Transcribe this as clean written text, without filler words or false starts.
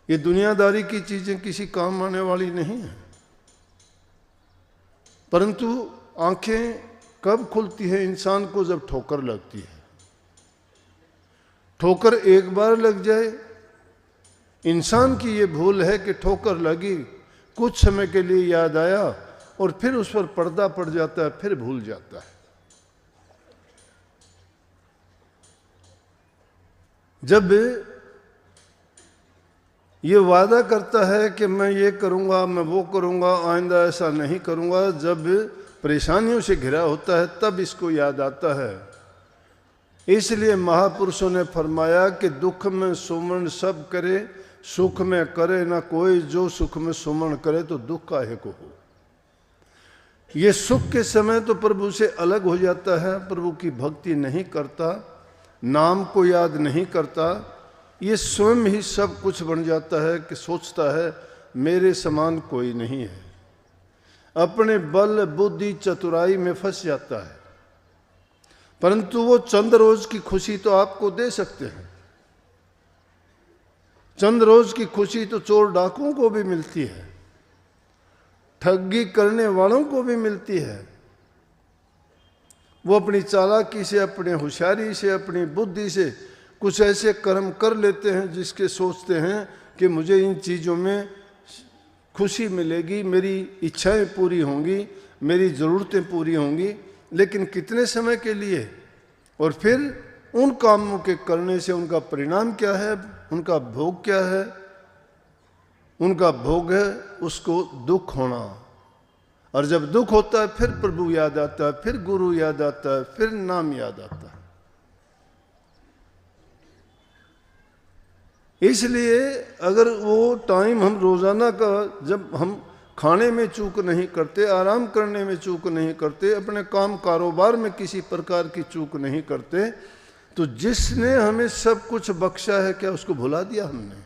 ये दुनियादारी की चीजें किसी काम आने वाली नहीं है। परंतु आंखें कब खुलती है इंसान को? जब ठोकर लगती है। ठोकर एक बार लग जाए, इंसान की ये भूल है कि ठोकर लगी, कुछ समय के लिए याद आया और फिर उस पर पर्दा पड़ जाता है, फिर भूल जाता है। जब ये वादा करता है कि मैं ये करूंगा, मैं वो करूंगा, आइंदा ऐसा नहीं करूंगा, जब परेशानियों से घिरा होता है तब इसको याद आता है। इसलिए महापुरुषों ने फरमाया कि दुख में सुमरण सब करे, सुख में करे ना कोई, जो सुख में सुमरण करे तो दुख काहे को हो। ये सुख के समय तो प्रभु से अलग हो जाता है, प्रभु की भक्ति नहीं करता, नाम को याद नहीं करता, ये स्वयं ही सब कुछ बन जाता है कि सोचता है मेरे समान कोई नहीं है। अपने बल बुद्धि चतुराई में फंस जाता है। परंतु वो चंद रोज की खुशी तो आपको दे सकते हैं। चंद रोज की खुशी तो चोर डाकुओं को भी मिलती है, ठगी करने वालों को भी मिलती है। वो अपनी चालाकी से, अपने होशियारी से, अपनी बुद्धि से कुछ ऐसे कर्म कर लेते हैं जिसके सोचते हैं कि मुझे इन चीज़ों में खुशी मिलेगी, मेरी इच्छाएं पूरी होंगी, मेरी ज़रूरतें पूरी होंगी, लेकिन कितने समय के लिए। और फिर उन कामों के करने से उनका परिणाम क्या है, उनका भोग क्या है? उनका भोग है उसको दुख होना। और जब दुख होता है फिर प्रभु याद आता है, फिर गुरु याद आता है, फिर नाम याद आता है। इसलिए अगर वो टाइम हम रोजाना का, जब हम खाने में चूक नहीं करते, आराम करने में चूक नहीं करते, अपने काम कारोबार में किसी प्रकार की चूक नहीं करते, तो जिसने हमें सब कुछ बख्शा है क्या उसको भुला दिया हमने?